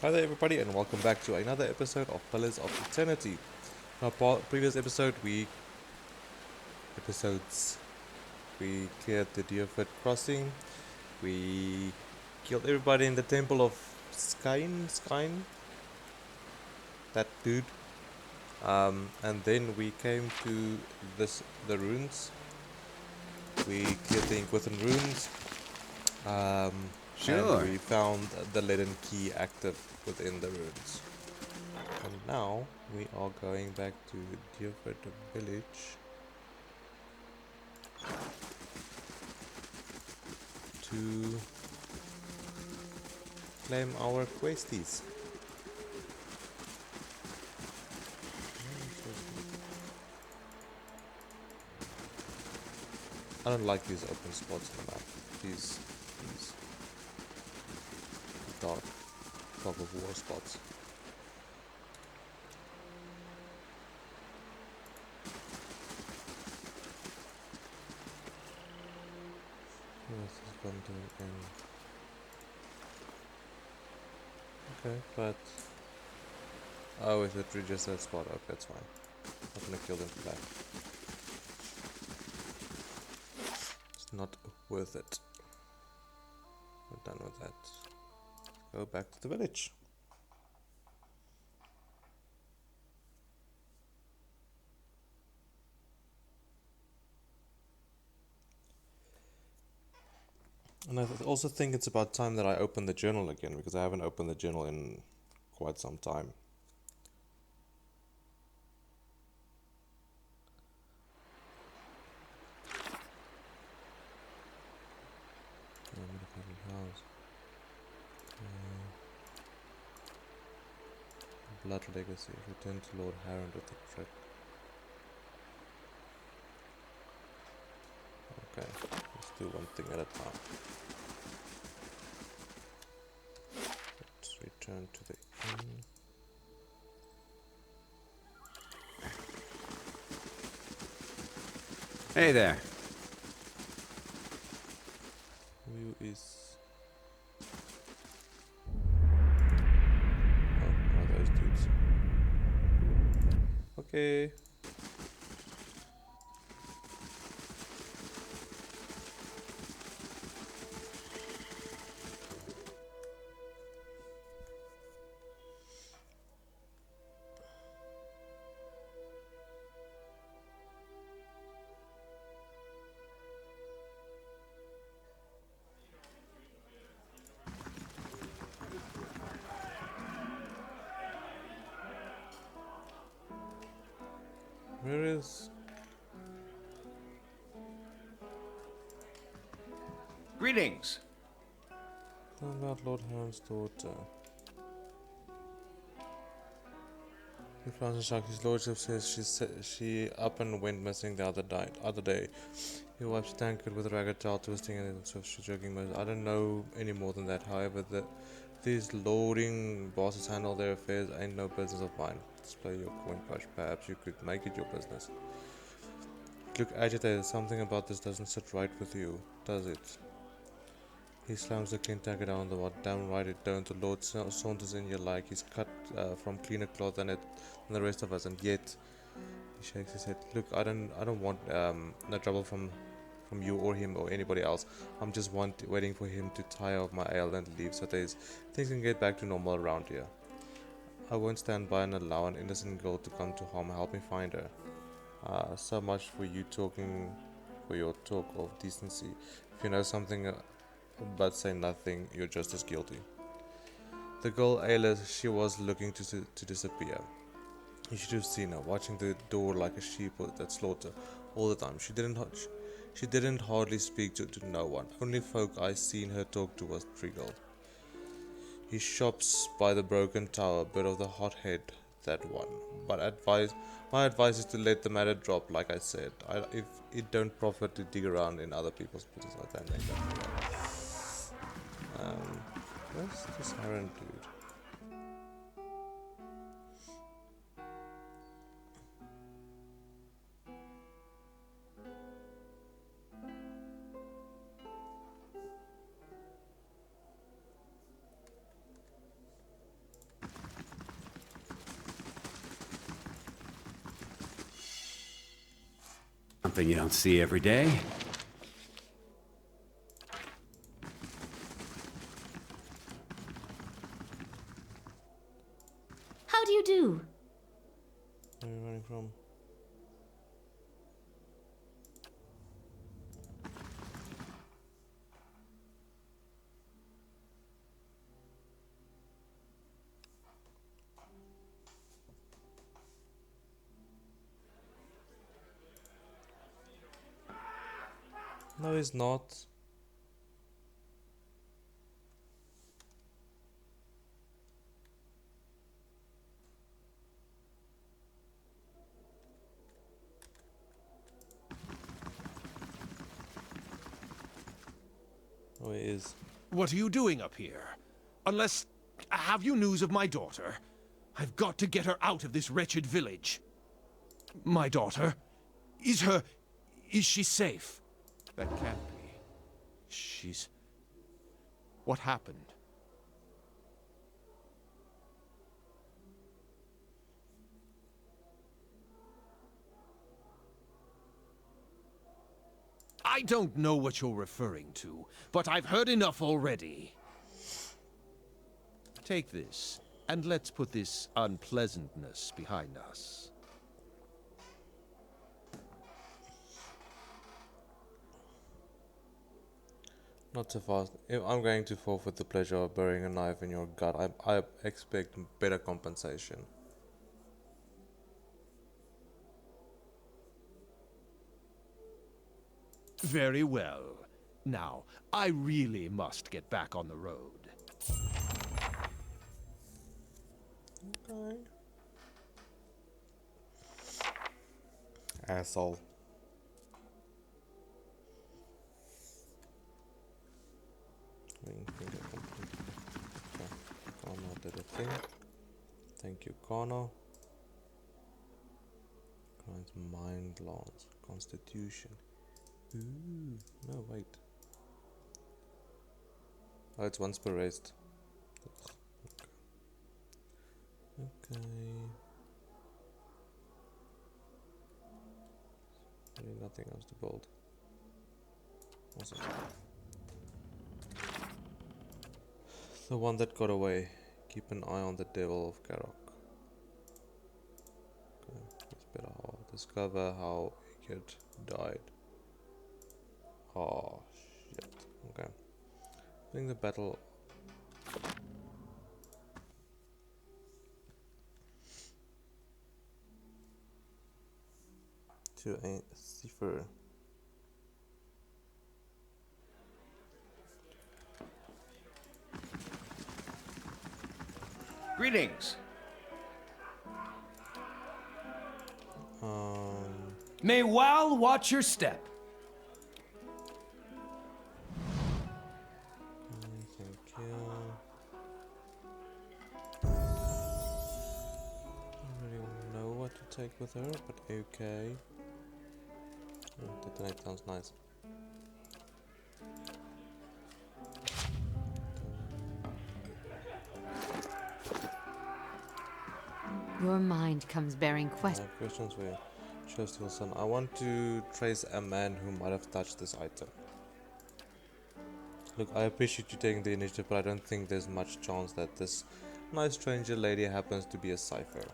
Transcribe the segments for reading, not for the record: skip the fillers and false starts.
Hi there, everybody, and welcome back to another episode of Pillars of Eternity. In our previous episodes, we cleared the Deerfoot crossing. We killed everybody in the Temple of Skyn, that dude. And then we came to the ruins. We cleared the Inquisition ruins, and Sure. we found the leaden key active within the ruins. And now we are going back to Deerfoot village to claim our questies. I don't like these open spots in the map. These dark fog of war spots. This is going to end. Okay, but oh, if it reaches that spot, okay, that's fine. I'm gonna kill them for that. It's not worth it. We're done with that. Go back to the village. And I also think it's about time that I open the journal again, because I haven't opened the journal in quite some time. Blood Legacy. Return to Lord Harond with the trick. Okay, let's do one thing at a time. Let's return to the inn. Hey there. Who is... those dudes. Okay. Where is... Greetings. about Lord Harond's daughter? His lordship says she up and went missing the other day. He wipes the tankard with a ragged towel, twisting it and so she's joking. But I don't know any more than that. However, these loading bosses handle their affairs ain't no business of mine. Display your coin crush. Perhaps you could make it your business. Look agitated. Something about this doesn't sit right with you, does it? He slams the clean tankard down the water. Damn right it don't. The Lord saunters in here like he's cut from cleaner cloth than the rest of us, and yet he shakes his head. Look, I don't want no trouble from you or him or anybody else. I'm just waiting for him to tire of my ale and leave, so things can get back to normal around here. I won't stand by and allow an innocent girl to come to harm. Help me find her. So much for your talk of decency. If you know something but say nothing, you're just as guilty. The girl Ayla, she was looking to disappear. You should have seen her watching the door like a sheep at slaughter all the time. She didn't hardly speak to no one. Only folk I seen her talk to was Triggle. He shops by the broken tower, bit of the hothead, that one. But my advice is to let the matter drop. Like I said, if it don't profit to dig around in other people's business, I don't think that's where's this Harond dude? Something you don't see every day. How do you do? Where are you running from? No, he's not. Oh, he is. What are you doing up here? Unless... Have you news of my daughter? I've got to get her out of this wretched village. My daughter? Is she safe? That can't be. She's... What happened? I don't know what you're referring to, but I've heard enough already. Take this, and let's put this unpleasantness behind us. Not so fast. If I'm going to forfeit the pleasure of burying a knife in your gut, I expect better compensation. Very well. Now, I really must get back on the road. Okay. Asshole. Ring finger complete. Okay. Connor did a thing. Thank you, Connor. Grants mind lance. Constitution. Ooh. No, wait. Oh, it's once per raised. Okay. Really nothing else to build. Awesome. The one that got away. Keep an eye on the devil of Karok. Okay, that's better. Discover how Edér died. Oh shit. Okay. Bring the battle. To a cipher. Greetings. May Wal watch your step. Thank you. I don't really know what to take with her, but okay. Detonate sounds nice. Your mind comes bearing questions. Questions for you. Show Steel Sun. I want to trace a man who might have touched this item. Look, I appreciate you taking the initiative, but I don't think there's much chance that this nice stranger lady happens to be a cipher.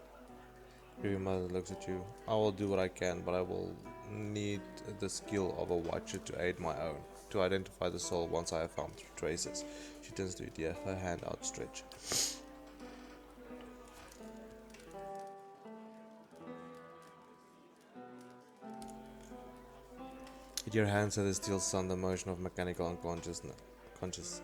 Your mother looks at you. I will do what I can, but I will need the skill of a watcher to aid my own. To identify the soul once I have found traces. She turns to Edér, her hand outstretched. Edér hands her the steel sun, the motion of mechanical conscious.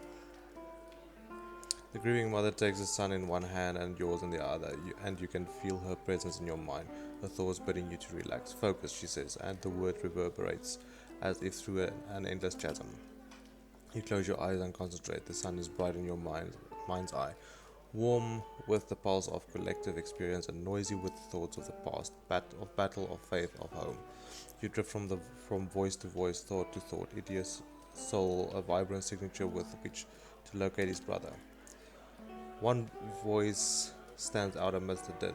The grieving mother takes the sun in one hand and yours in the other, and you can feel her presence in your mind, her thoughts bidding you to relax. Focus, she says, and the word reverberates as if through an endless chasm. You close your eyes and concentrate. The sun is bright in your mind's eye, warm with the pulse of collective experience and noisy with the thoughts of the past, of battle, of faith, of home. You drift from voice to voice, thought to thought. Edér's soul, a vibrant signature with which to locate his brother. One voice stands out amidst the din.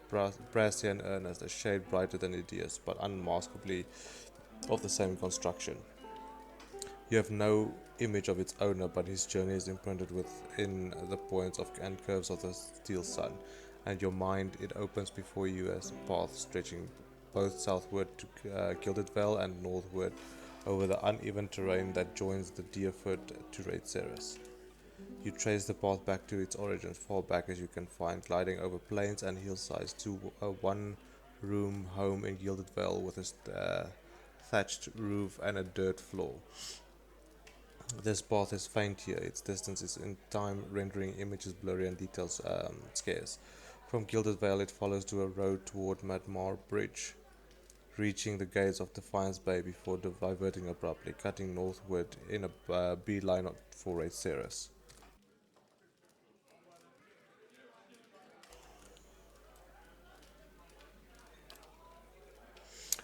brassy and earnest, a shade brighter than Edér's, but unmaskably of the same construction. You have no image of its owner, but his journey is imprinted within the points and curves of the steel sun, and your mind it opens before you as a path stretching both southward to Gilded Vale and northward over the uneven terrain that joins the Deerfoot to Raid Ceres. You trace the path back to its origins, far back as you can find, gliding over plains and hillsides to a one-room home in Gilded Vale with a thatched roof and a dirt floor. This path is faint here, its distance is in time rendering images blurry and details scarce. From Gilded Vale it follows to a road toward Madmar Bridge, reaching the gates of Defiance Bay before diverting abruptly, cutting northward in a beeline for Raid Ceres.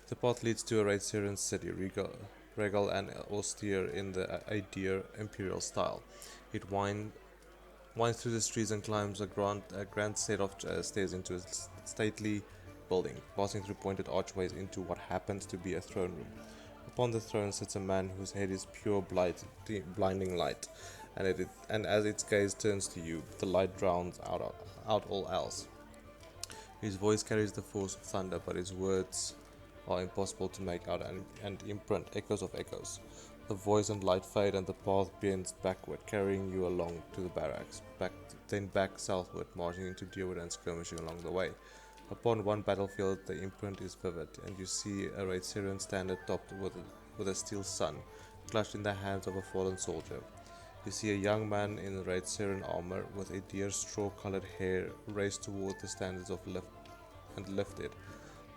The path leads to a Raid Ceres city, regal and austere in the Edér imperial style. It winds through the streets and climbs a grand set of stairs into a stately building, passing through pointed archways into what happens to be a throne room. Upon the throne sits a man whose head is pure blinding light, and as its gaze turns to you, the light drowns out all else. His voice carries the force of thunder, but his words are impossible to make out and imprint echoes of echoes. The voice and light fade and the path bends backward, carrying you along to the barracks, then back southward, marching into Deerwood and skirmishing along the way. Upon one battlefield the imprint is vivid, and you see a Raid Ceres standard topped with a steel sun, clutched in the hands of a fallen soldier. You see a young man in Raid Ceres armor with a deer straw-colored hair raised toward the standards of lifted.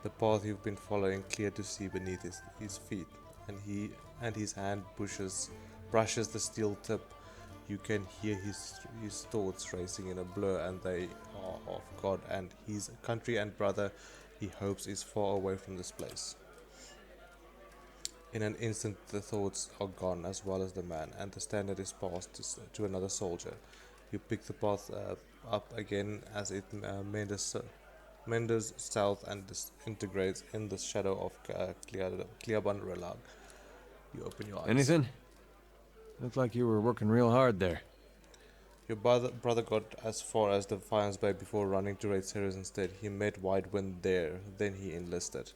The path you've been following clear to see beneath his feet, and his hand brushes the steel tip. You can hear his thoughts racing in a blur, and they are of God and his country and brother he hopes is far away from this place. In an instant the thoughts are gone as well as the man, and the standard is passed to another soldier. You pick the path up again as it meanders south and disintegrates in the shadow of Cleaban Relag. You open your eyes. Anything? Looked like you were working real hard there. Your brother got as far as Defiance Bay before running to Raid Ceres instead. He met Widewind there, then he enlisted.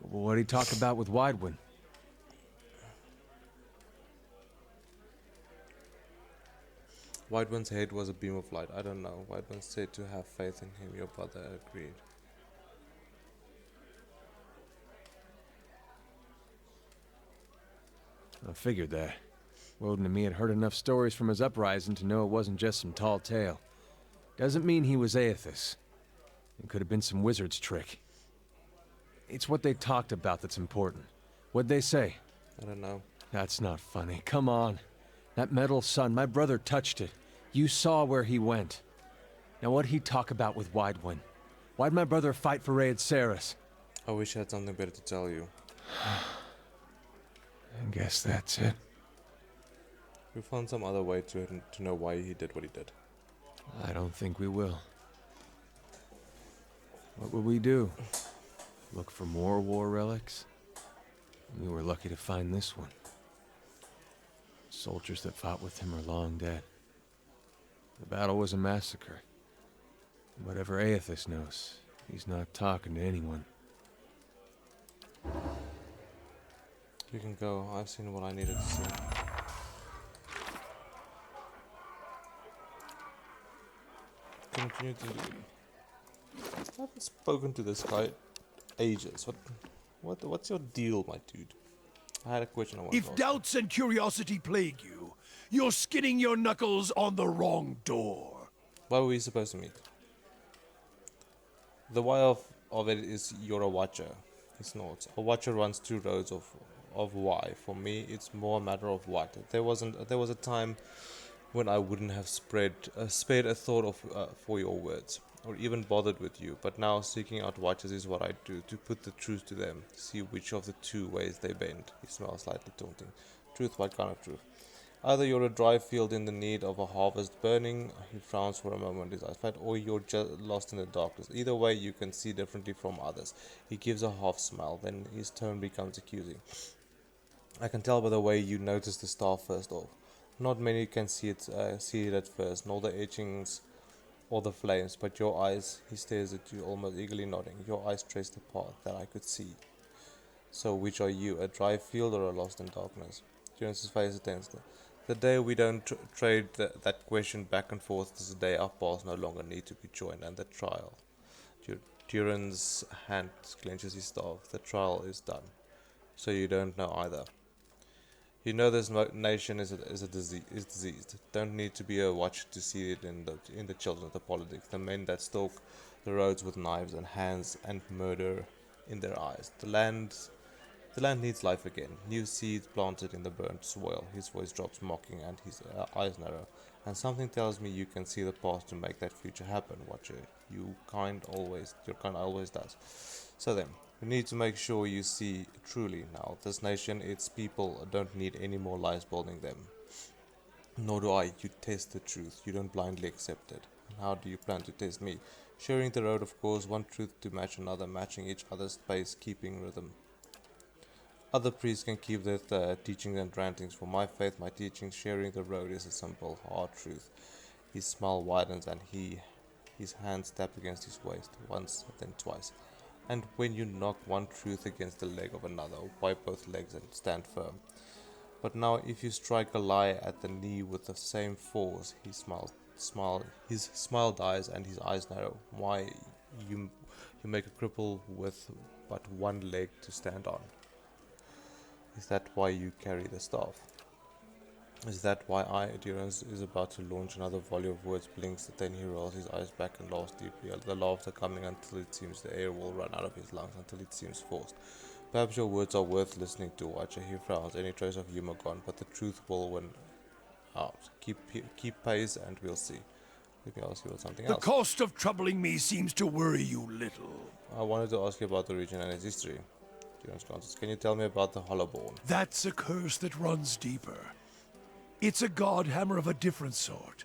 What'd he talk about with Widewind? Widewind's head was a beam of light. I don't know. Widewind said to have faith in him. Your brother agreed. I figured that. Woden and me had heard enough stories from his uprising to know it wasn't just some tall tale. Doesn't mean he was Aethys. It could have been some wizard's trick. It's what they talked about that's important. What'd they say? I don't know. That's not funny. Come on. That metal sun, my brother touched it. You saw where he went. Now what'd he talk about with Widewind? Why'd my brother fight for Raid Ceres? I wish I had something better to tell you. I guess that's it. We found some other way to know why he did what he did. I don't think we will. What would we do? Look for more war relics? We were lucky to find this one. Soldiers that fought with him are long dead. The battle was a massacre. Whatever Aethys knows, he's not talking to anyone. You can go. I've seen what I needed to see. Continue to do. I haven't spoken to this guy ages. What's your deal, my dude? I had a question I wanted to If ask. doubts and curiosity plague you, you're skinning your knuckles on the wrong door. Why were we supposed to meet? The why of it is you're a watcher. It's not. A watcher runs two roads of why. For me, it's more a matter of what. There was a time when I wouldn't have spared a thought for your words, or even bothered with you. But now seeking out watchers is what I do, to put the truth to them, see which of the two ways they bend. He smells slightly taunting. Truth, what kind of truth? Either you're a dry field in the need of a harvest burning, he frowns for a moment, his eyes flat, or you're just lost in the darkness. Either way, you can see differently from others. He gives a half smile, then his tone becomes accusing. I can tell by the way you notice the star first off. Not many can see it at first, nor the etchings or the flames, but your eyes, he stares at you, almost eagerly nodding. Your eyes trace the path that I could see. So which are you, a dry field or a lost in darkness? Jones's face is tense. The day we don't trade that question back and forth is the day our paths no longer need to be joined, and the trial. Duran's hand clenches his staff. The trial is done. So you don't know either. You know this nation is diseased. Don't need to be a watcher to see it in the children of the politics, the men that stalk the roads with knives and hands and murder in their eyes. The land needs life again. New seeds planted in the burnt soil. His voice drops mocking and his eyes narrow. And something tells me you can see the path to make that future happen, Watcher. Your kind always does. So then, we need to make sure you see truly now. This nation, its people, don't need any more lies building them. Nor do I. You test the truth. You don't blindly accept it. And how do you plan to test me? Sharing the road, of course, one truth to match another, matching each other's pace, keeping rhythm. Other priests can keep their teachings and rantings. For my faith, my teachings, sharing the road is a simple, hard truth. His smile widens and his hands tap against his waist, once, then twice. And when you knock one truth against the leg of another, wipe both legs and stand firm. But now if you strike a lie at the knee with the same force, his smile dies and his eyes narrow. Why you make a cripple with but one leg to stand on? Is that why you carry the staff? Is that why Edér is about to launch another volley of words, blinks, then he rolls his eyes back and laughs deeply, the laughter coming until it seems the air will run out of his lungs, until it seems forced. Perhaps your words are worth listening to, Watcher. He frowns, any trace of humor gone, but the truth will win out. Keep pace and we'll see. Let me ask you about something else. The cost of troubling me seems to worry you little. I wanted to ask you about the region and its history. Can you tell me about the Hollowborn? That's a curse that runs deeper. It's a godhammer of a different sort.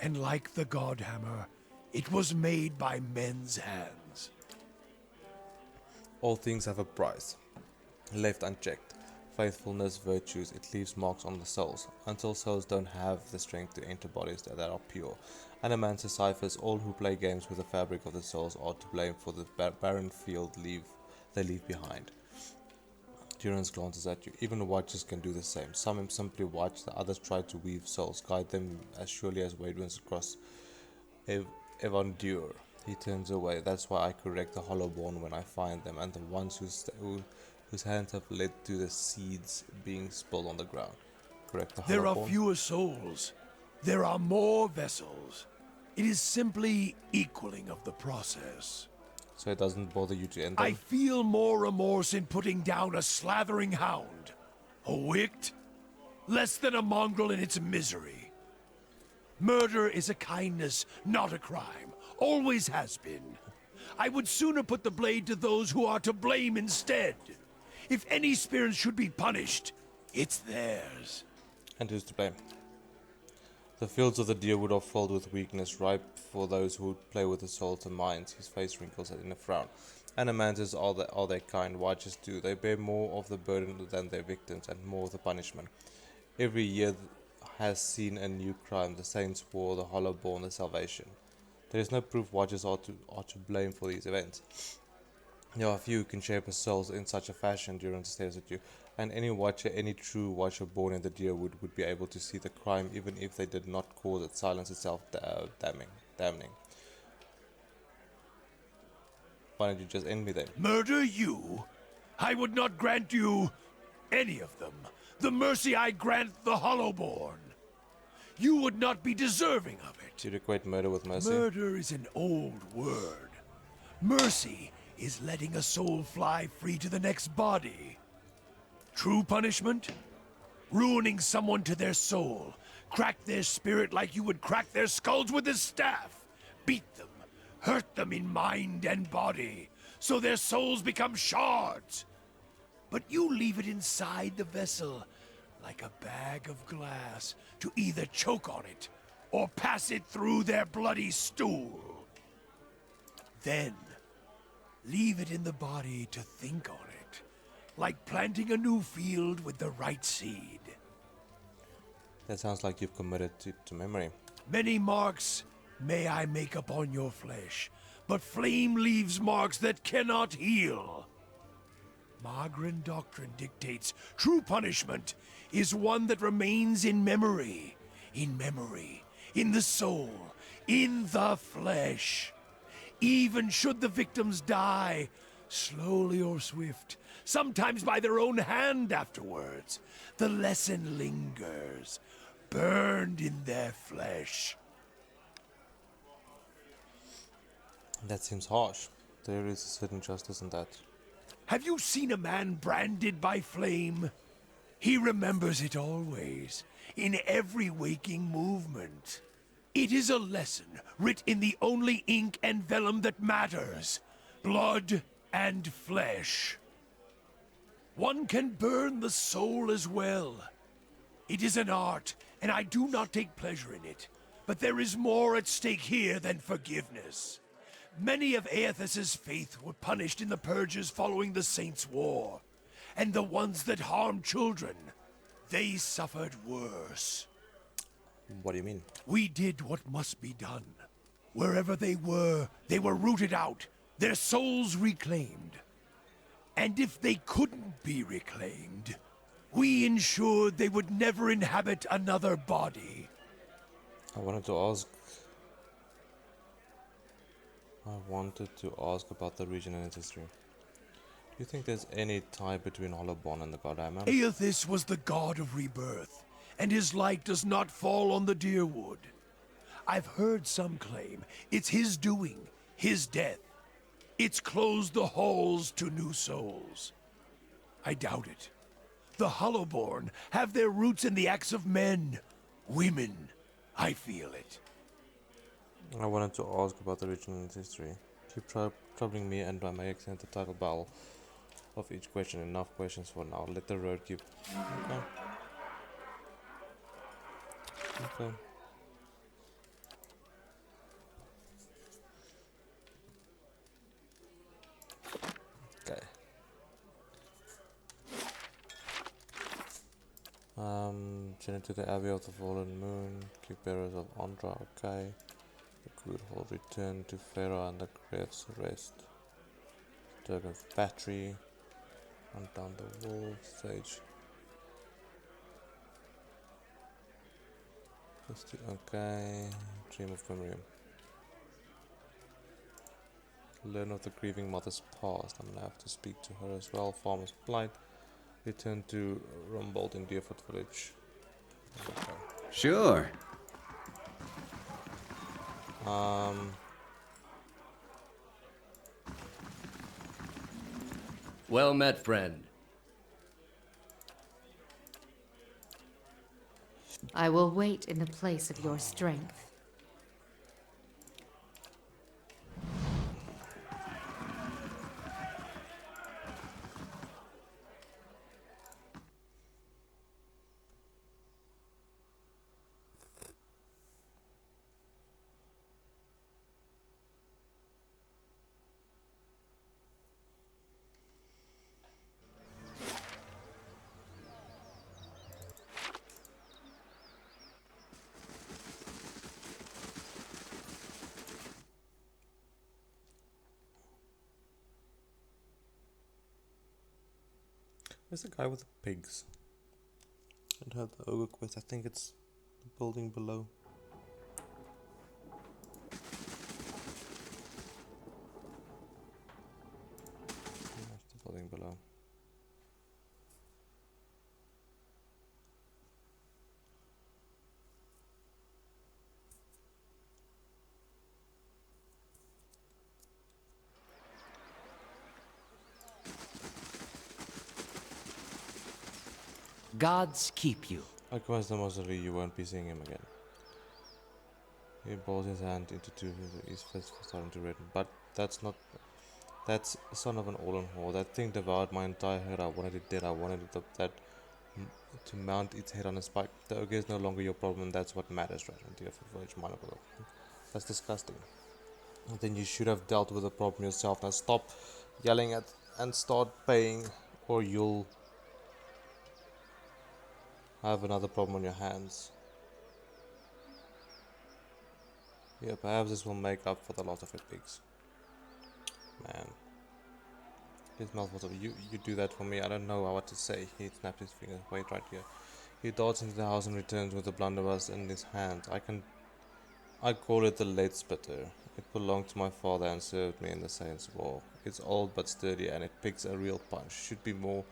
And like the godhammer, it was made by men's hands. All things have a price. Left unchecked. Faithfulness, virtues, it leaves marks on the souls. Until souls don't have the strength to enter bodies that are pure. And a man deciphers all who play games with the fabric of the souls are to blame for the barren field they leave behind. Durance glances at you. Even watchers can do the same. Some simply watch, the others try to weave souls, guide them as surely as wade winds across Evandur. He turns away. That's why I correct the Hollowborn when I find them, and the ones whose hands have led to the seeds being spilled on the ground. Correct the Hollowborn. There are fewer souls. There are more vessels. It is simply equaling of the process. So it doesn't bother you to end them? I feel more remorse in putting down a slathering hound. A wict? Less than a mongrel in its misery. Murder is a kindness, not a crime. Always has been. I would sooner put the blade to those who are to blame instead. If any spirit should be punished, it's theirs. And who's to blame? The fields of the deerwood are filled with weakness, ripe for those who would play with the souls and minds. His face wrinkles in a frown. Animanters are their kind, watchers too. They bear more of the burden than their victims, and more of the punishment. Every year has seen a new crime. The saints wore the Hollowborn, the salvation. There is no proof watchers are to blame for these events. There are few who can shape a soul in such a fashion. Durance stares at you. And any watcher, any true watcher born in the deerwood would be able to see the crime even if they did not cause it. Silence itself damning. Why don't you just end me then? Murder you? I would not grant you any of them. The mercy I grant the Hollowborn. You would not be deserving of it. Do you equate murder with mercy? Murder is an old word. Mercy is letting a soul fly free to the next body. True punishment? Ruining someone to their soul. Crack their spirit like you would crack their skulls with a staff. Beat them. Hurt them in mind and body. So their souls become shards. But you leave it inside the vessel. like a bag of glass, to either choke on it or pass it through their bloody stool. Then, leave it in the body to think on it, like planting a new field with the right seed. That sounds like you've committed to memory. Many marks may I make upon your flesh, but flame leaves marks that cannot heal. Magran doctrine dictates true punishment is one that remains in memory, in the soul, in the flesh. Even should the victims die, slowly or swift, sometimes by their own hand afterwards, the lesson lingers, burned in their flesh. That seems harsh. There is a certain justice in that. Have you seen a man branded by flame? He remembers it always, in every waking movement. It is a lesson writ in the only ink and vellum that matters, blood and flesh. One can burn the soul as well. It is an art, and I do not take pleasure in it. But there is more at stake here than forgiveness. Many of Aethys' faith were punished in the purges following the Saints' War. And the ones that harmed children, they suffered worse. What do you mean? We did what must be done. Wherever they were rooted out, their souls reclaimed. And if they couldn't be reclaimed, we ensured they would never inhabit another body. I wanted to ask about the region and its history. Do you think there's any tie between Hollowborn and the god Ammon? Aethys was the god of rebirth, and his light does not fall on the Deerwood. I've heard some claim it's his doing, his death. It's closed the halls to new souls. I doubt it. The Hollowborn have their roots in the acts of men, women. I feel it. I wanted to ask about the region and its history. Keep troubling me, and I may extend the title bell of each question. Enough questions for now. Let the road keep. Okay. Okay. Okay. Journey to the Abbey of the Fallen Moon. Click bearers of Andra. Okay. The good hold return to Pharaoh and the Graves Rest. Durgan's Battery. Hunt down the wall. Stage. Okay. Dream of Primarium. Learn of the grieving mother's past. I'm gonna have to speak to her as well. Farmer's Plight. Return to Rumbold in Deerfoot Village. Okay. Sure. Well met, friend. I will wait in the place of your strength. Where's the guy with the pigs? I don't have the ogre quest. I think it's the building below. That's the building below. Gods keep you. Across the mausoleum, you won't be seeing him again. He balls his hand into two. His fist starting to redden. But that's not. That's son of an Olin whore. That thing devoured my entire head. I wanted it dead. I wanted it that to mount its head on a spike. The ogre is no longer your problem, that's what matters, right? And you have a village minor. That's disgusting. Then you should have dealt with the problem yourself. Now stop yelling at and start paying, or you'll have another problem on your hands. Yeah, perhaps this will make up for the loss of your pigs. Man. His mouth was you do that for me. I don't know what to say. He snapped his fingers. Wait right here. He darts into the house and returns with the blunderbuss in his hand. I call it the late spitter. It belonged to my father and served me in the Saints' War. It's old but sturdy and it picks a real punch. Should be more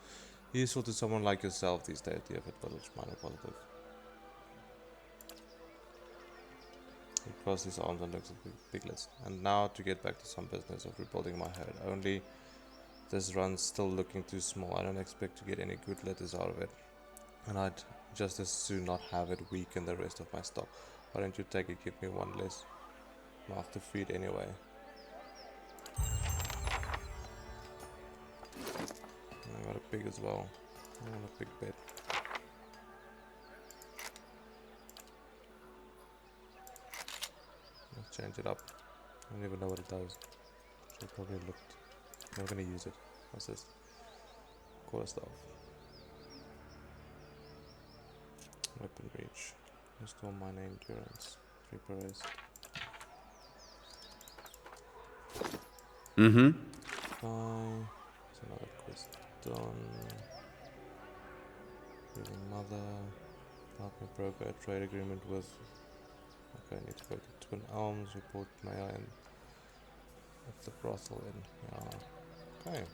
useful to someone like yourself these days. The effort village minor positive. He crossed his arms and looked at the piglets. And now to get back to some business of rebuilding my herd. Only this run's still looking too small. I don't expect to get any good letters out of it. And I'd just as soon not have it weaken the rest of my stock. Why don't you take it, give me one less mouth to feed anyway. And I got a pig as well. I want a pig bed. Let's change it up. I don't even know what it does. Should probably looked. I'm gonna use it. What's this? Quarter staff. Weapon reach. Restore minor endurance. 3 per race. Bye. That's another quest done. Healing mother. Help me broker a trade agreement with. Okay, I need to go to Twin Elms. Report Maya and at the brothel in. Yeah. Okay.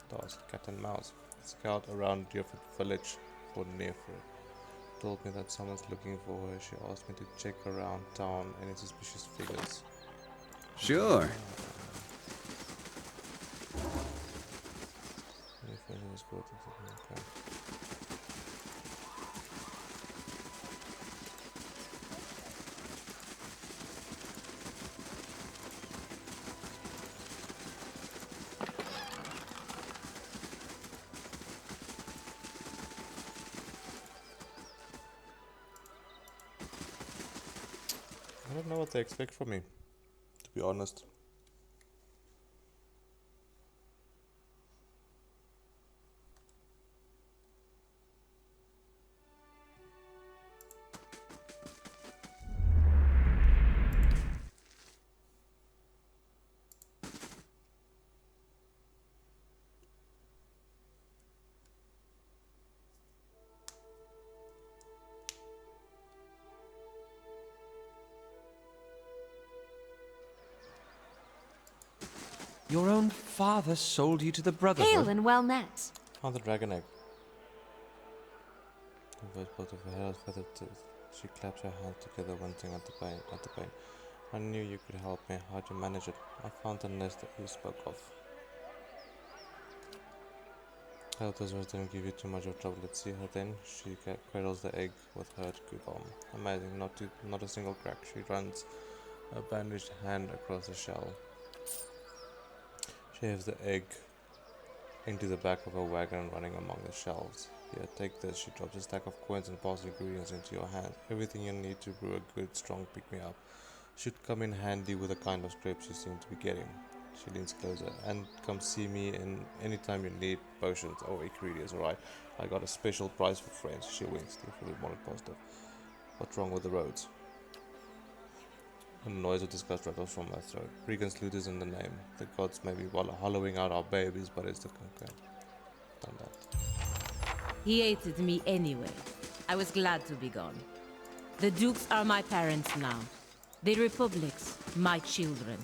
Task cat and mouse. Scout around Defiance village for Nefer. Told me that someone's looking for her. She asked me to check around town. Any suspicious figures? Sure. Okay. I don't know what they expect from me, to be honest. Your own father sold you to the Brotherhood? Hail and well met. Found the dragon egg. The first part of her hair was feathered tooth. She clapped her hands together, wincing at the pain. I knew you could help me. How'd you manage it? I found the nest that you spoke of. I hope those words didn't give you too much of trouble. Let's see her then. She cradles the egg with her good arm. Amazing, not a single crack. She runs a bandaged hand across the shell. She has the egg into the back of a wagon running among the shelves. Here, take this. She drops a stack of coins and parcel ingredients into your hand. Everything you need to brew a good, strong pick-me-up. Should come in handy with the kind of scrapes you seem to be getting. She leans closer. And come see me in anytime you need potions or ingredients, alright? I got a special price for friends. She winks. Fully wanted positive. What's wrong with the roads? A noise of disgust rattles from my throat. Regan's loot is in the name. The gods may be hollowing out our babies, but it's the okay. Done that. He hated me anyway. I was glad to be gone. The dukes are my parents now. The republics, my children.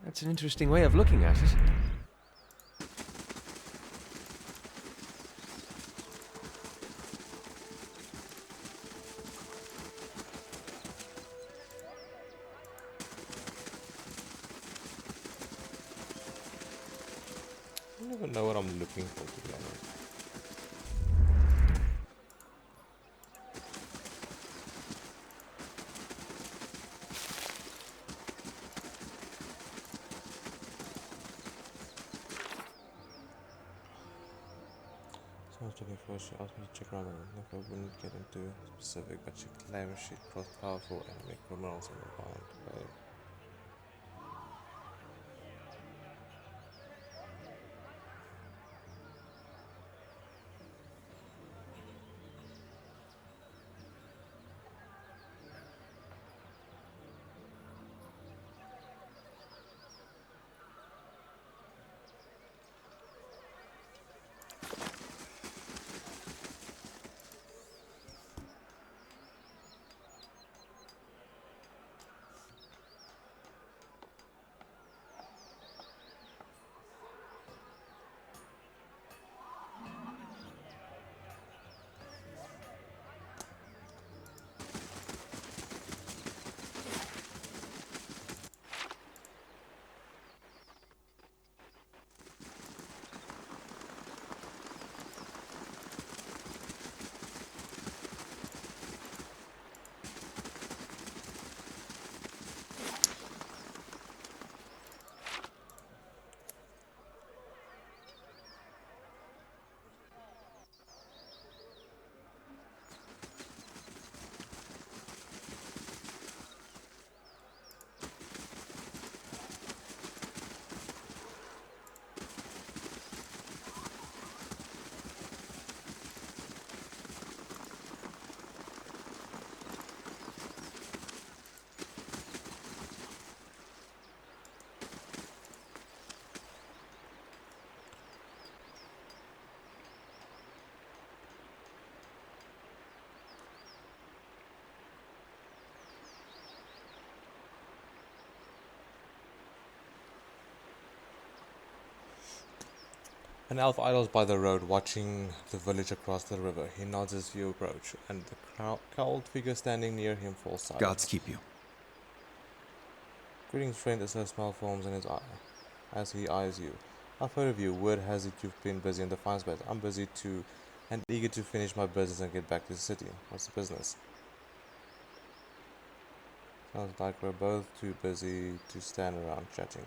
That's an interesting way of looking at it. I don't even know what I'm looking for, to be honest. I was looking for, she asked me to check around and I wouldn't get into specific, but she claimed she'd crossed powerful enemy criminals in the bound bay. An elf idles by the road, watching the village across the river. He nods as you approach, and the cowled figure standing near him falls silent. Gods keep you. Greetings, friend, as a smile forms in his eye as he eyes you. I've heard of you. Word has it you've been busy in Defiance Bay. I'm busy too, and eager to finish my business and get back to the city. What's the business? Sounds like we're both too busy to stand around chatting.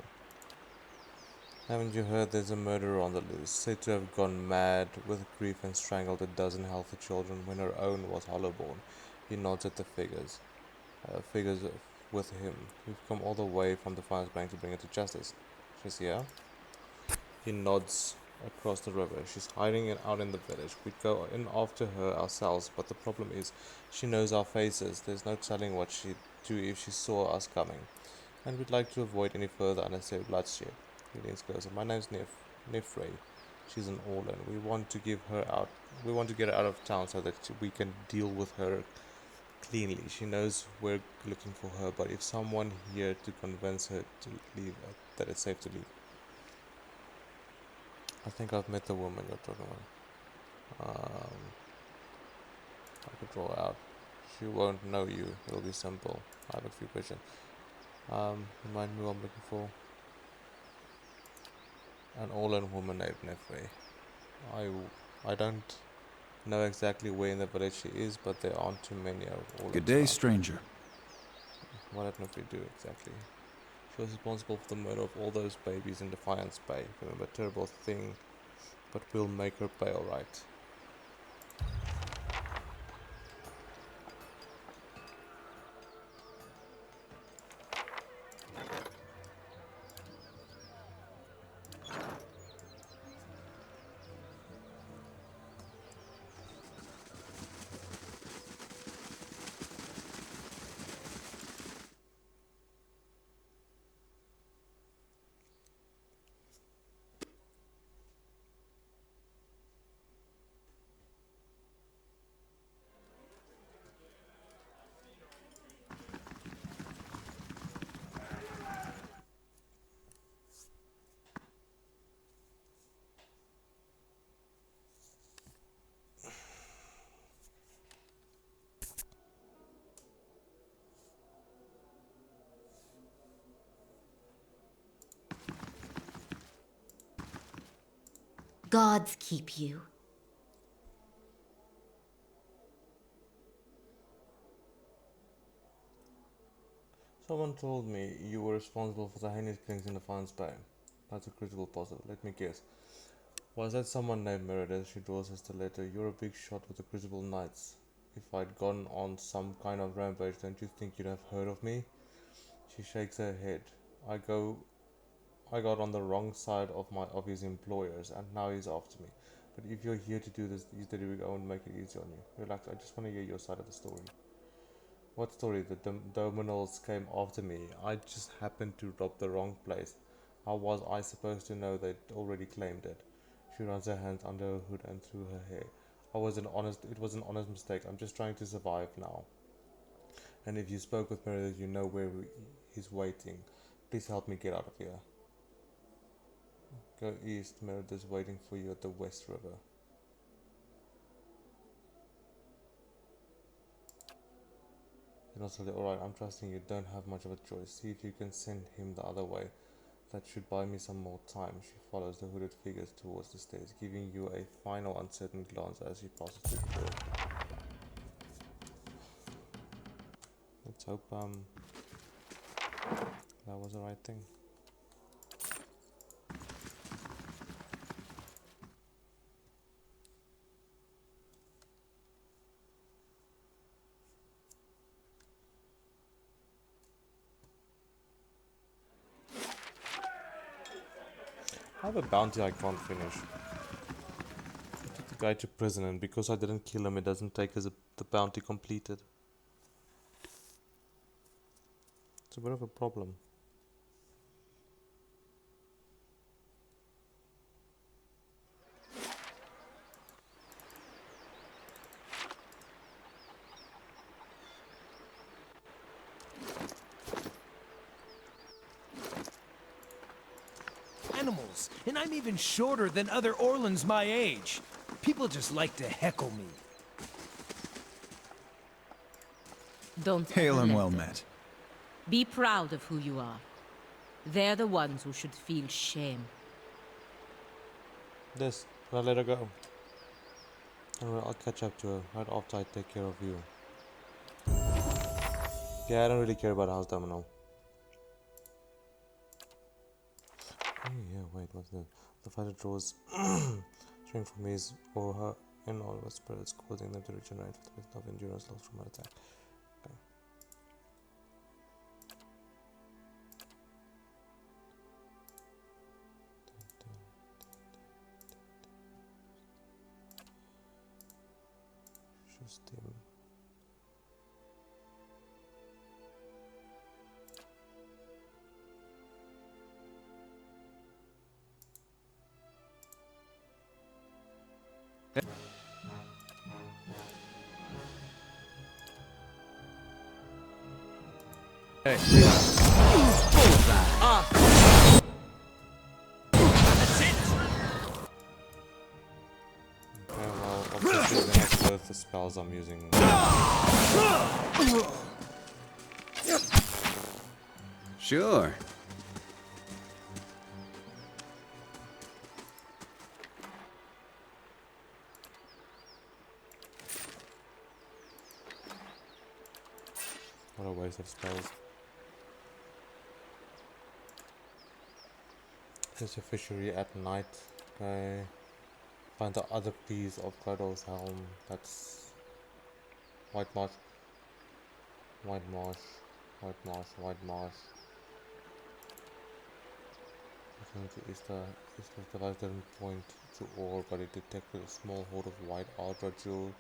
Haven't you heard there's a murderer on the loose, said to have gone mad with grief and strangled a dozen healthy children when her own was hollowborn? He nods at the figures with him. We've come all the way from the Defiance Bank to bring her to justice. She's here. He nods across the river. She's hiding out in the village. We'd go in after her ourselves, but the problem is she knows our faces. There's no telling what she'd do if she saw us coming. And we'd like to avoid any further unnecessary bloodshed. He leans closer. My name's Nefray. She's an Orlan. We want to get her out of town so that we can deal with her cleanly. She knows we're looking for her, but if someone here to convince her to leave, that it's safe to leave. I think I've met the woman you're talking about. I could draw her out. She won't know you. It'll be simple. I have a few questions. Remind me what I'm looking for. An Orlan woman named Nefray. I don't know exactly where in the village she is, but there aren't too many of Orlans. Good day, stranger. What did Nefray do exactly? She was responsible for the murder of all those babies in Defiance Bay. Remember, a terrible thing, but we'll make her pay alright. Gods keep you. Someone told me you were responsible for the heinous killings in Defiance Bay. That's a critical positive. Let me guess. Was that someone named Meredith? She draws us the letter. You're a big shot with the Crucible Knights. If I'd gone on some kind of rampage, don't you think you'd have heard of me? She shakes her head. I got on the wrong side of his employers, and now he's after me. But if you're here to do this, you said we go and make it easy on you. Relax, I just want to hear your side of the story. What story? The Dominals came after me. I just happened to rob the wrong place. How was I supposed to know they'd already claimed it? She runs her hands under her hood and through her hair. It was an honest mistake. I'm just trying to survive now. And if you spoke with Meredith, you know where he's waiting. Please help me get out of here. Go east. Meredith's waiting for you at the West River. And also, alright, I'm trusting you. Don't have much of a choice. See if you can send him the other way. That should buy me some more time. She follows the hooded figures towards the stairs, giving you a final uncertain glance as she passes through the door. Let's hope that was the right thing. I have a bounty I can't finish. I took the guy to prison, and because I didn't kill him, it doesn't take as the bounty completed. It's a bit of a problem. Animals, and I'm even shorter than other Orlans my age. People just like to heckle me. Don't Hail and let well them. met. Be proud of who you are. They're the ones who should feel shame. This, I'll let her go. I'll catch up to her right after I take care of you. Yeah, I don't really care about House Domino. Oh yeah, wait, what's that? The fighter draws strength from his or her in all of spirits, causing them to regenerate with enough endurance lost from an attack. Okay. Just him. Hey. Okay, well, obviously they have both the spells I'm using. Sure. What a waste of spells. There's a fishery at night. Okay. Find the other piece of Cradle's helm. That's white marsh. White marsh. White marsh. White marsh. Is the device doesn't point to ore, but it detected a small horde of white ultra jewel.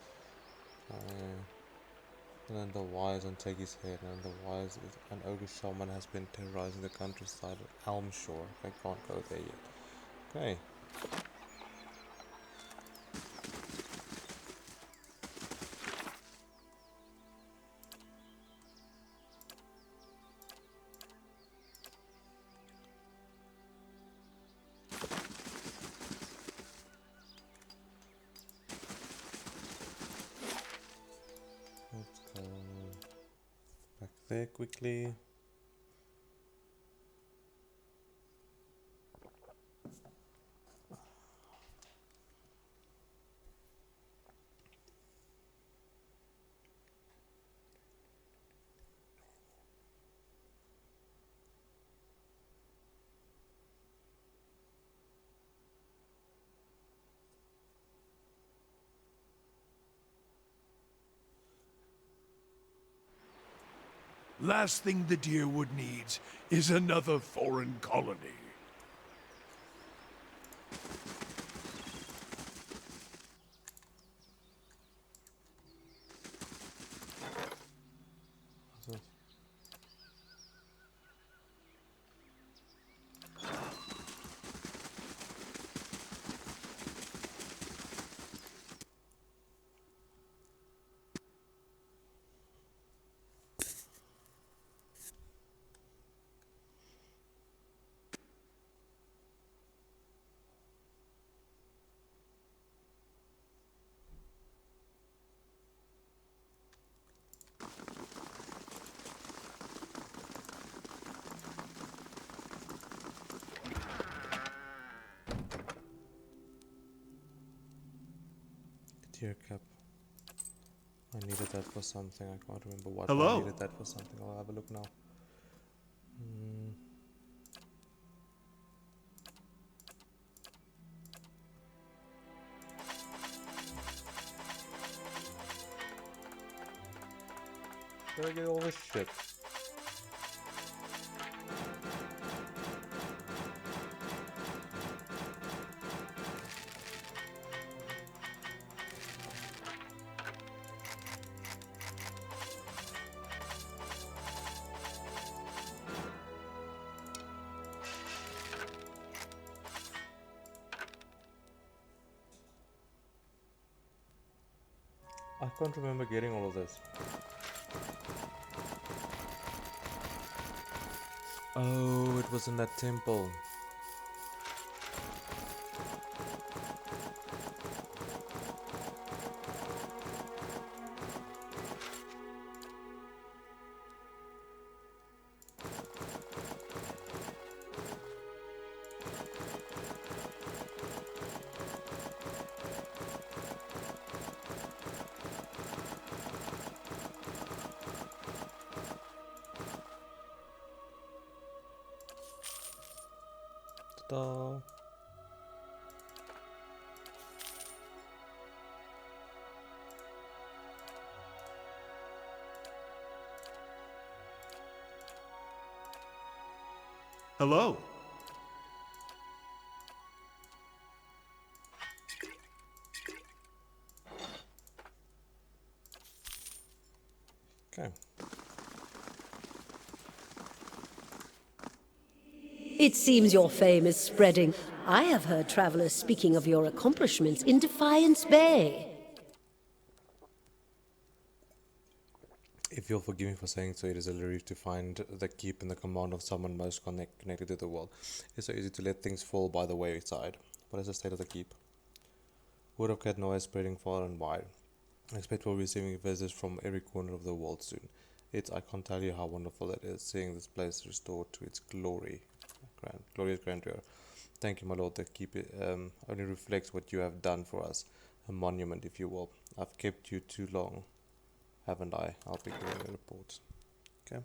And then the wise and take his head, and the wise is an ogre shaman has been terrorizing the countryside of Elmshore. I can't go there yet. Okay. Let's go back there quickly. Last thing the Deerwood needs is another foreign colony. Dear cap. I needed that for something. I can't remember what. Hello? I needed that for something. I'll have a look now. Where do I get all this shit? I can't remember getting all of this. Oh, it was in that temple. Ta-da. Hello? Okay. It seems your fame is spreading. I have heard travelers speaking of your accomplishments in Defiance Bay. If you'll forgive me for saying so, it is a relief to find the keep in the command of someone most connected to the world. It's so easy to let things fall by the wayside. What is the state of the keep? Word of cat noise spreading far and wide. I expect we'll be receiving visitors from every corner of the world soon. I can't tell you how wonderful it is seeing this place restored to its glorious grandeur. Thank you, my lord. The keep only reflects what you have done for us. A monument, if you will. I've kept you too long, haven't I? I'll be giving a report. Okay.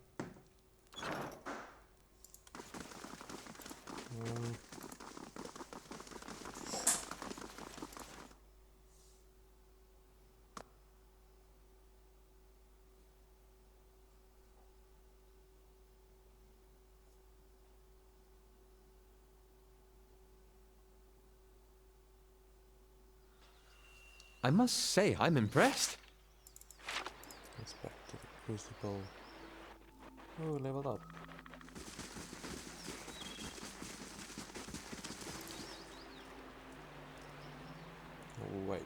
I must say, I'm impressed. Let's back to the crucible. Oh, leveled up. Oh, wait.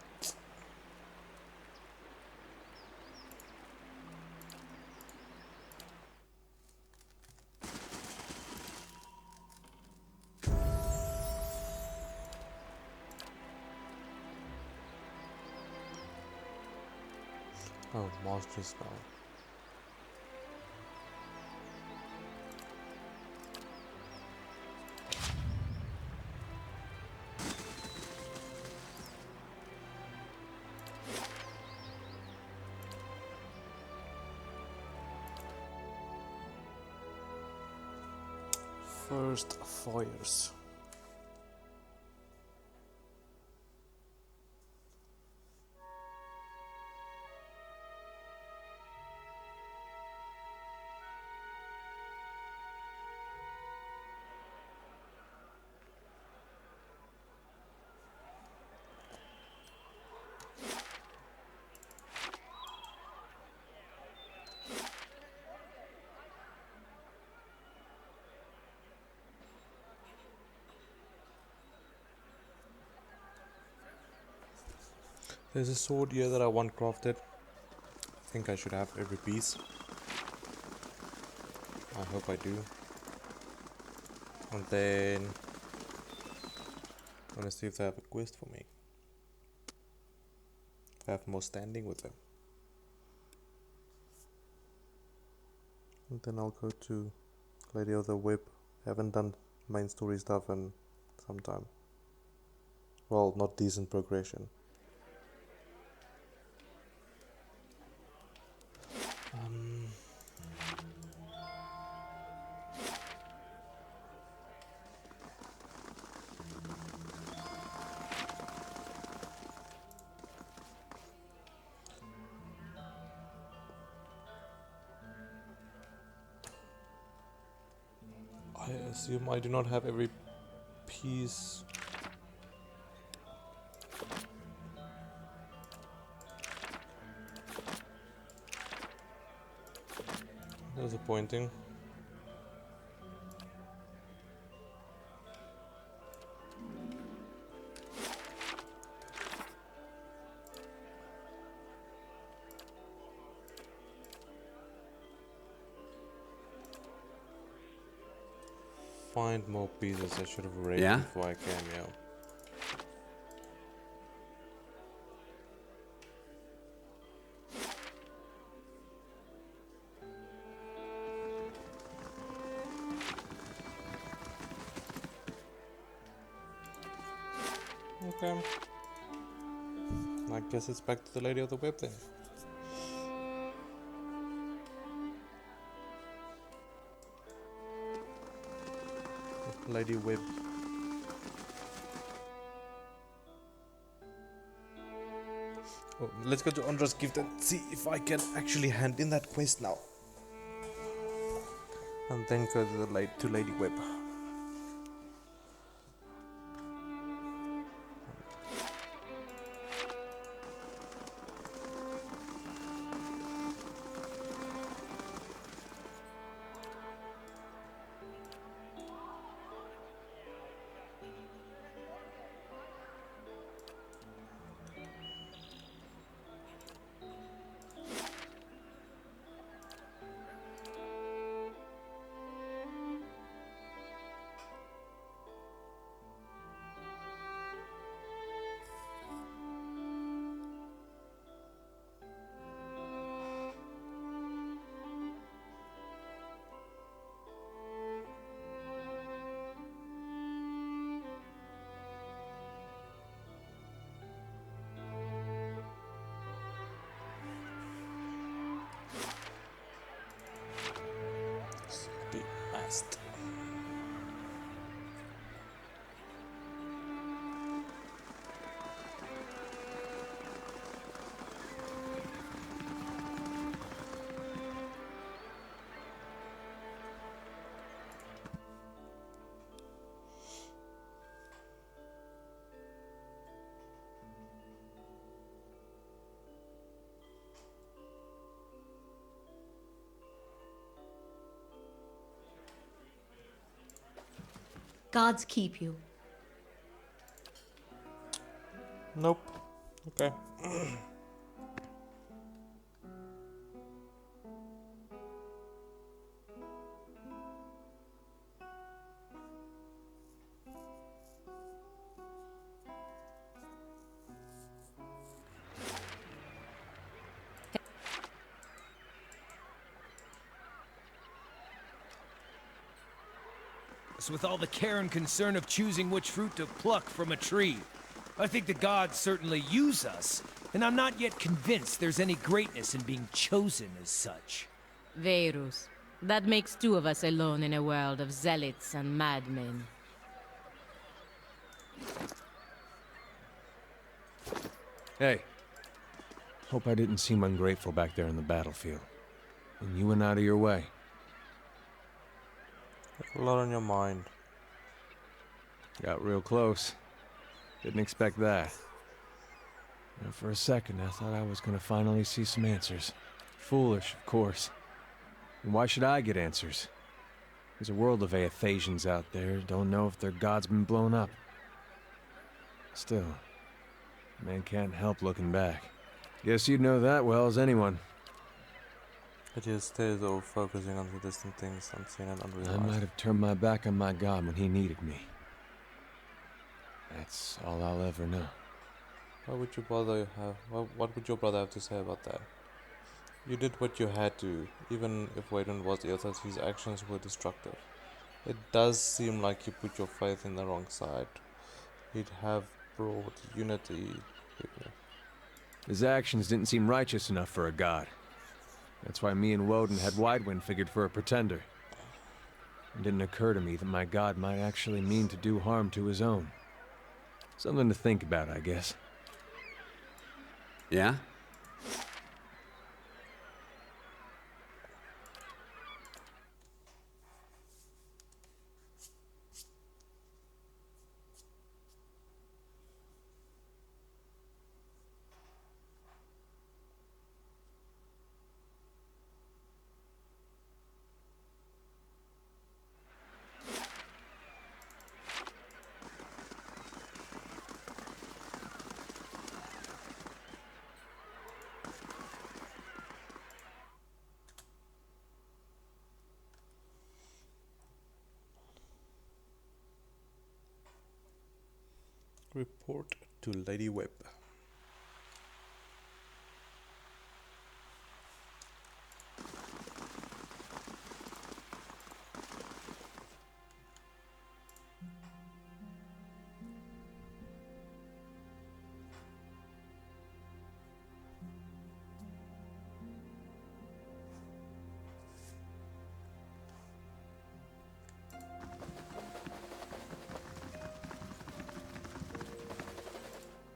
Oh, master spell. First fires. There's a sword here that I want crafted. I think I should have every piece. I hope I do. And then I'm gonna see if they have a quest for me. If I have more standing with them. And then I'll go to Lady of the Web. Haven't done main story stuff in some time. Well, not decent progression. I assume I do not have every piece. Disappointing. Find more pieces. I should have read Yeah? before I came, yeah. Okay. I guess it's back to the Lady of the Web then. Lady Web. Oh, let's go to Ondra's gift and see if I can actually hand in that quest now. And then go to the Lady Web. Be asked. Gods keep you. Nope. Okay. With all the care and concern of choosing which fruit to pluck from a tree. I think the gods certainly use us, and I'm not yet convinced there's any greatness in being chosen as such. Verus. That makes two of us alone in a world of zealots and madmen. Hey. Hope I didn't seem ungrateful back there in the battlefield. And you went out of your way. A lot on your mind. Got real close. Didn't expect that. And for a second, I thought I was gonna finally see some answers. Foolish, of course. And why should I get answers? There's a world of Aethasians out there, don't know if their god's been blown up. Still, Man can't help looking back. Guess you'd know that well as anyone. It just stays over focusing on the distant things unseen and I unrealized. might have turned my back on my god when he needed me. That's all I'll ever know. What would your brother have? What would your brother have to say about that? You did what you had to, even if Waylon was ill, that his actions were destructive. It does seem like you put your faith in the wrong side. He'd have brought unity. His actions didn't seem righteous enough for a god. That's why me and Woden had Widewind figured for a pretender. It didn't occur to me that my god might actually mean to do harm to his own. Something to think about, I guess. Yeah? Report to Lady Webb.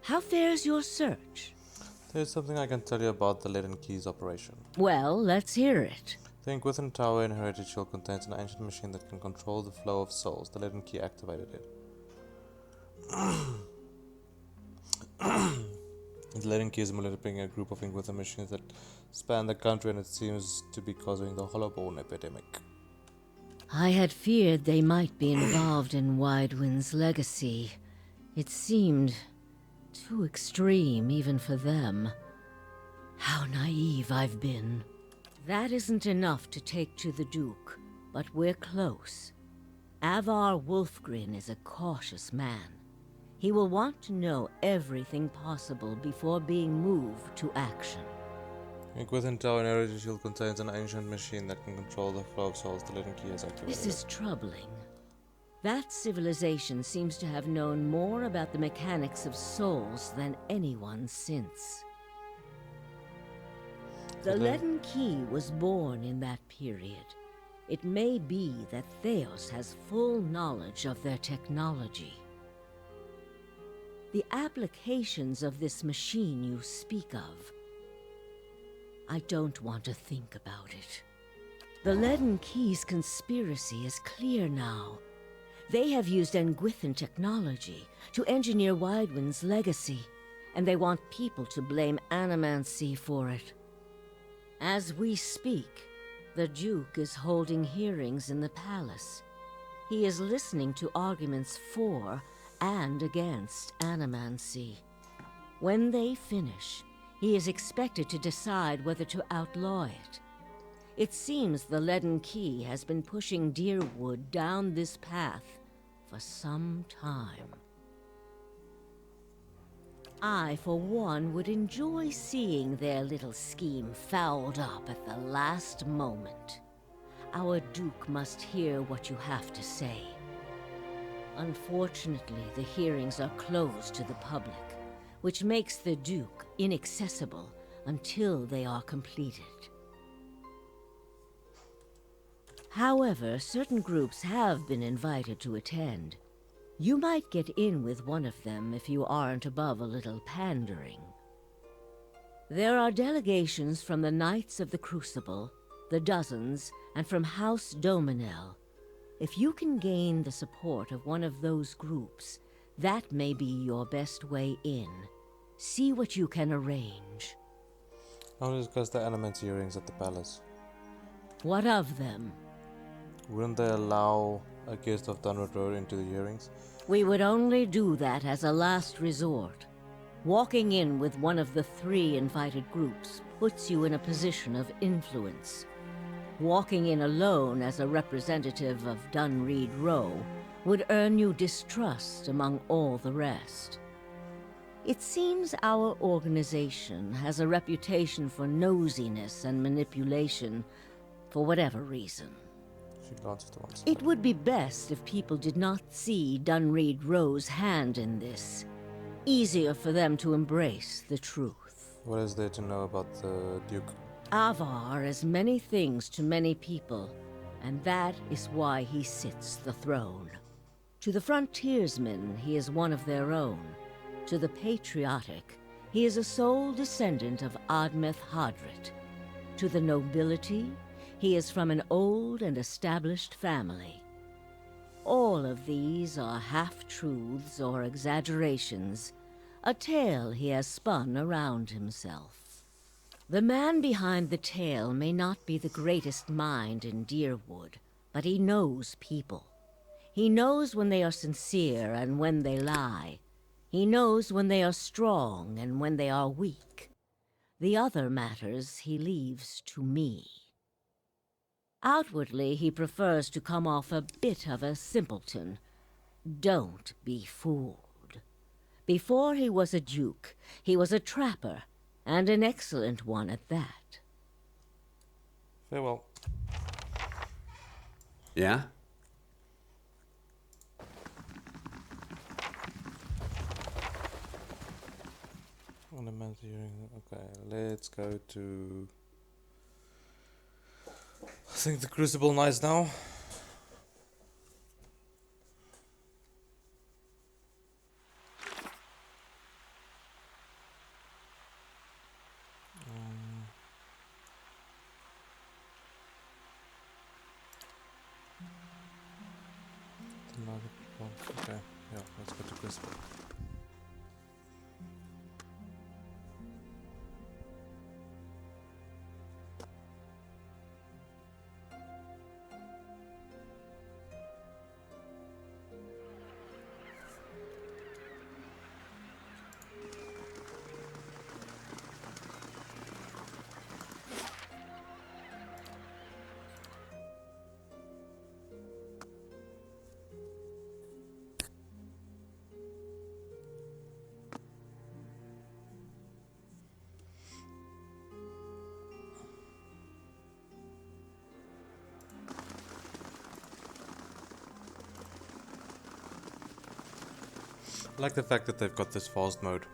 How fares your search? There's something I can tell you about the Leaden Keys operation. Well, let's hear it. The Inquisition Tower in Heritage Shield contains an ancient machine that can control the flow of souls. The Leaden Key activated it. The Leaden Key is monitoring a group of Inquisition machines that span the country, and it seems to be causing the Hollowborn epidemic. I had feared they might be involved in Widewind's legacy. It seemed too extreme even for them. How naive I've been. That isn't enough to take to the Duke, but we're close. Avar Wolfgren is a cautious man. He will want to know everything possible before being moved to action. Inquisition Tower in Heritage Shield contains an ancient machine that can control the flow of souls. The Leaden Key is activated. This is troubling. That civilization seems to have known more about the mechanics of souls than anyone since. The Leaden Key was born in that period. It may be that Theos has full knowledge of their technology. The applications of this machine you speak of, I don't want to think about it. The Leaden Key's conspiracy is clear now. They have used Engwithan technology to engineer Widewind's legacy, and they want people to blame Animancy for it. As we speak, the Duke is holding hearings in the palace. He is listening to arguments for and against Animancy. When they finish, he is expected to decide whether to outlaw it. It seems the Leaden Key has been pushing Deerwood down this path for some time. I, for one, would enjoy seeing their little scheme fouled up at the last moment. Our Duke must hear what you have to say. Unfortunately, the hearings are closed to the public, which makes the Duke inaccessible until they are completed. However, certain groups have been invited to attend. You might get in with one of them if you aren't above a little pandering. There are delegations from the Knights of the Crucible, the Dozens, and from House Dominel. If you can gain the support of one of those groups, that may be your best way in. See what you can arrange. I want to discuss the Animancy hearings at the palace. What of them? Wouldn't they allow a guest of Dunwood Road into the hearings? We would only do that as a last resort. Walking in with one of the 3 invited groups puts you in a position of influence. Walking in alone as a representative of Dunreed Row would earn you distrust among all the rest. It seems our organization has a reputation for nosiness and manipulation for whatever reason. She glances to one side. It would be best if people did not see Dunreed Row's hand in this. Easier for them to embrace the truth. What is there to know about the Duke? Avar is many things to many people, and that is why he sits the throne. To the frontiersmen, he is one of their own. To the patriotic, he is a sole descendant of Admeth Hadrit. To the nobility, he is from an old and established family. All of these are half-truths or exaggerations, a tale he has spun around himself. The man behind the tale may not be the greatest mind in Deerwood, but he knows people. He knows when they are sincere and when they lie. He knows when they are strong and when they are weak. The other matters he leaves to me. Outwardly, he prefers to come off a bit of a simpleton. Don't be fooled. Before he was a duke, he was a trapper, and an excellent one at that. Farewell. Yeah? On a man's hearing. Okay, let's go to. I think the Crucible Knights now. Okay, yeah, let's go to Crucible. I like the fact that they've got this fast mode.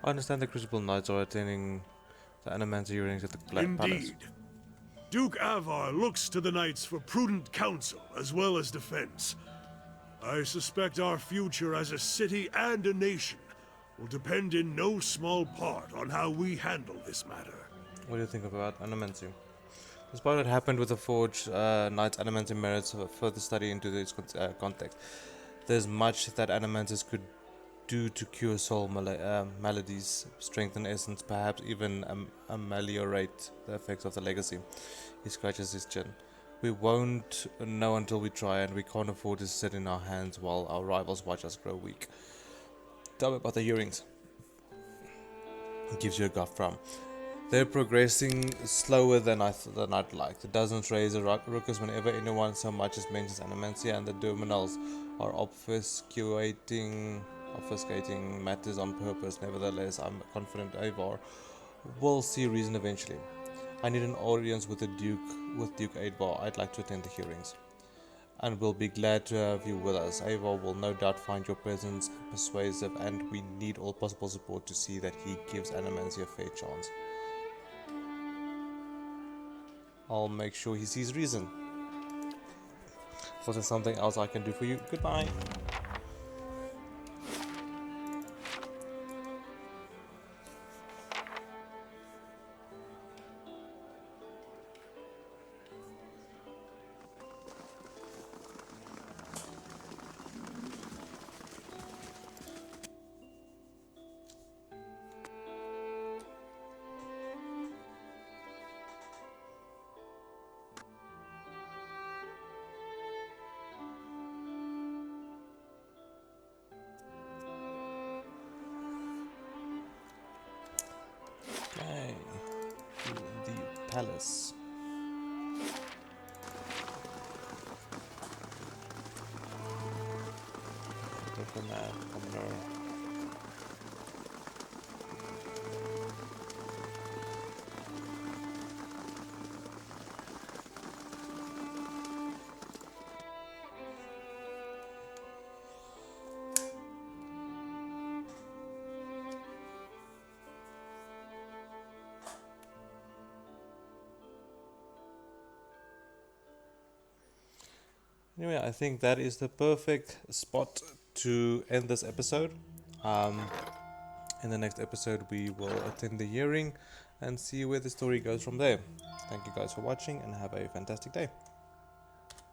I understand the Crucible Knights are attending the Animancer hearings at the Black Palace. Indeed. Duke Avar looks to the knights for prudent counsel as well as defense. I suspect our future as a city and a nation will depend in no small part on how we handle this matter. What do you think about Animancy? Despite what happened with the Forge Knights, Animancy merits further study into this context. There's much that Animancers could do to cure soul maladies, strengthen essence, perhaps even ameliorate the effects of the legacy. He scratches his chin. We won't know until we try, and we can't afford to sit in our hands while our rivals watch us grow weak. Tell me about the hearings. It gives you a gut from. They're progressing slower than I'd like. The dozens raise a ruckus whenever anyone so much as mentions Animancy, and the Dominals are obfuscating matters on purpose. Nevertheless, I'm confident Avar will see reason eventually. I need an audience with Duke Avar. I'd like to attend the hearings, and we'll be glad to have you with us. Avar will no doubt find your presence persuasive, and we need all possible support to see that he gives Animancy a fair chance. I'll make sure he sees reason. Was there something else I can do for you? Goodbye. palace. Diplomat, commoner. Anyway, I think that is the perfect spot to end this episode. In the next episode, we will attend the hearing and see where the story goes from there. Thank you guys for watching and have a fantastic day.